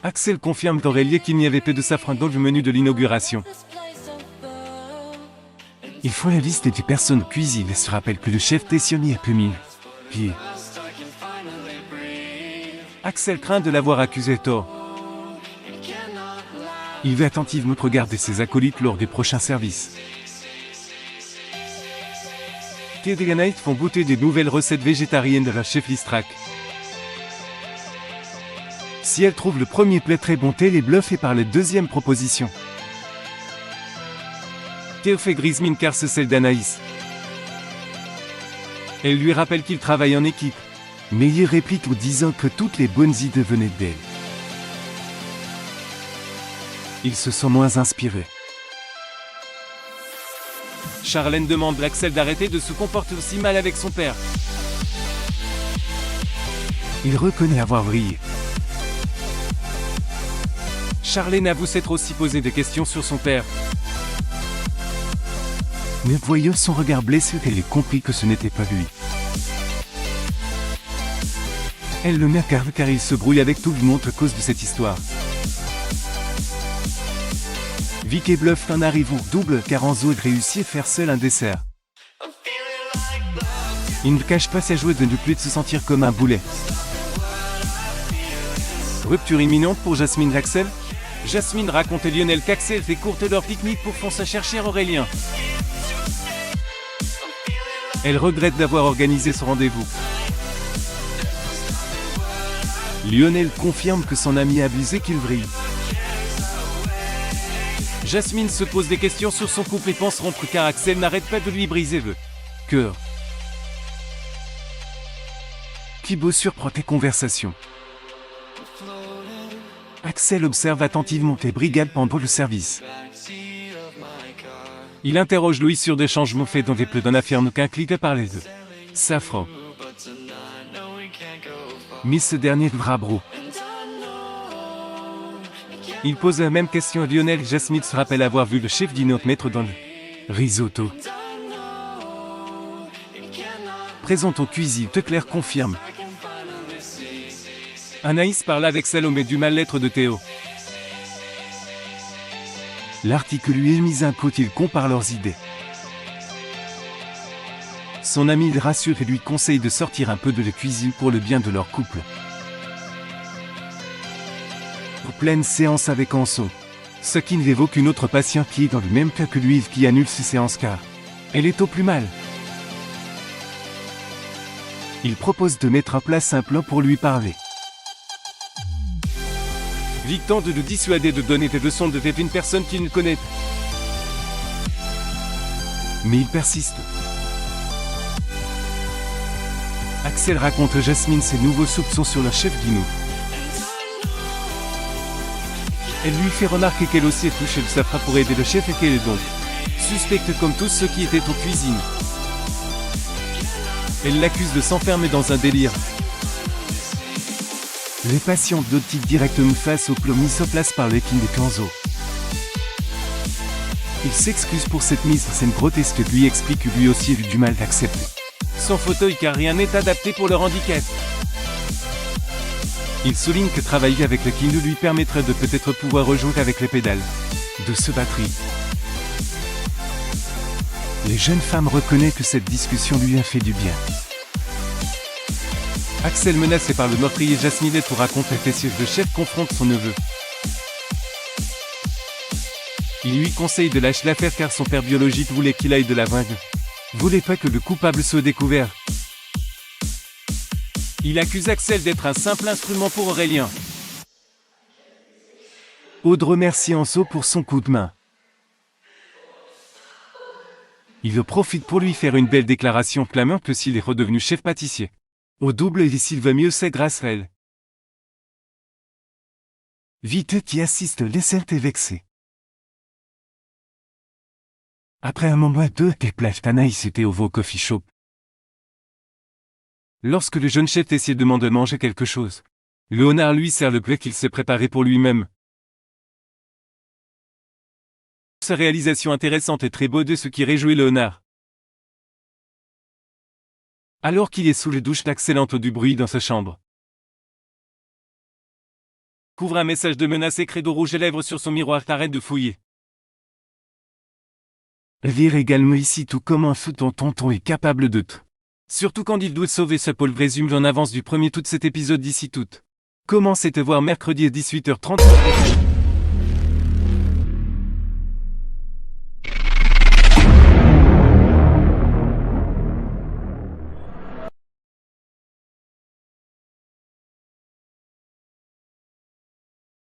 Axel confirme d'Aurélie qu'il n'y avait pas de safran dans le menu de l'inauguration. Il faut la liste des personnes cuisine et se rappelle que le chef Tessioni a pu mille. Puis... Axel craint de l'avoir accusé tort. Il veut attentivement regarder ses acolytes lors des prochains services. Ted et Anaïs font goûter des nouvelles recettes végétariennes de la chef Listrak. Si elle trouve le premier plat très bon, Ted est bluffé par la deuxième proposition. Théo fait grise mine car c'est celle d'Anaïs. Elle lui rappelle qu'il travaille en équipe, mais il réplique en disant que toutes les bonnes idées venaient d'elle. Il se sent moins inspiré. Charlène demande à Axel d'arrêter de se comporter aussi mal avec son père. Il reconnaît avoir vrillé. Charlène avoue s'être aussi posé des questions sur son père. Mais voyant son regard blessé, elle a compris que ce n'était pas lui. Elle le m'énerve car il se brouille avec tout le monde à cause de cette histoire. Vic et Bluff en arrivent au double car Enzo réussit à faire seul un dessert. Il ne cache pas sa joie de ne plus se sentir comme un boulet. Rupture imminente pour Jasmine et Axel. Jasmine raconte à Lionel qu'Axel fait courte leur pique-nique pour foncer chercher Aurélien. Elle regrette d'avoir organisé ce rendez-vous. Lionel confirme que son ami a abusé qu'il vrille. Jasmine se pose des questions sur son couple et pense rompre car Axel n'arrête pas de lui briser le cœur. Kibo surprend tes conversations. Axel observe attentivement les brigades pendant le service. Il interroge Louis sur des changements faits dans les plats d'un affirme qu'un clic a parlé de safran. Mais ce dernier brabro. Il pose la même question à Lionel. Jasmine se rappelle avoir vu le chef dîner mettre dans le risotto. Présente en cuisine, Claire confirme. Anaïs parle avec Salomé du mal-être de Théo. L'article lui est mis un côté, il compare leurs idées. Son ami le rassure et lui conseille de sortir un peu de la cuisine pour le bien de leur couple. Pleine séance avec Anso. Ce qui ne évoque une autre patiente qui est dans le même cas que lui et qui annule ses séances car elle est au plus mal. Il propose de mettre en place un plan pour lui parler. Vic tente de le dissuader de donner des leçons de tête à une personne qu'il ne connaît pas. Mais il persiste. Axel raconte à Jasmine ses nouveaux soupçons sur la chef Guinou. Elle lui fait remarquer qu'elle aussi est touchée de safran pour aider le chef et qu'elle est donc suspecte comme tous ceux qui étaient en cuisine. Elle l'accuse de s'enfermer dans un délire. Les patients d'optique directement face au plan mis en place par l'équipe de Kanzo. Il s'excuse pour cette mise en scène grotesque et lui explique que lui aussi a eu du mal d'accepter son fauteuil car rien n'est adapté pour leur handicap. Il souligne que travailler avec le Kindle lui permettrait de peut-être pouvoir rejouer avec les pédales de ce batterie. Les jeunes femmes reconnaissent que cette discussion lui a fait du bien. Axel menacé par le meurtrier Jasmine pour raconter que le chef confronte son neveu. Il lui conseille de lâcher l'affaire car son père biologique voulait qu'il aille de l'avant. Voulait pas que le coupable soit découvert. Il accuse Axel d'être un simple instrument pour Aurélien. Aude remercie Anso pour son coup de main. Il en profite pour lui faire une belle déclaration clamant que s'il est redevenu chef pâtissier. Au double et s'il va mieux c'est grâce à elle. Vite qui assiste laisse est vexé. Après un moment deux des plages Anaïs était au Veau Coffee Shop. Lorsque le jeune chef Tessier demande de manger quelque chose, Léonard lui sert le plat qu'il s'est préparé pour lui-même. Sa réalisation intéressante et très beau de ce qui réjouit Léonard. Alors qu'il est sous les douches d'Axel entend du bruit dans sa chambre. Couvre un message de menace écrit de rouge à lèvres sur son miroir, t'arrête de fouiller. Lire également ici tout comment fou ton tonton est capable de tout. Surtout quand il doit sauver sa Paul résume en avance du premier tout cet épisode d'ici tout. Commencez te voir mercredi à 18h30.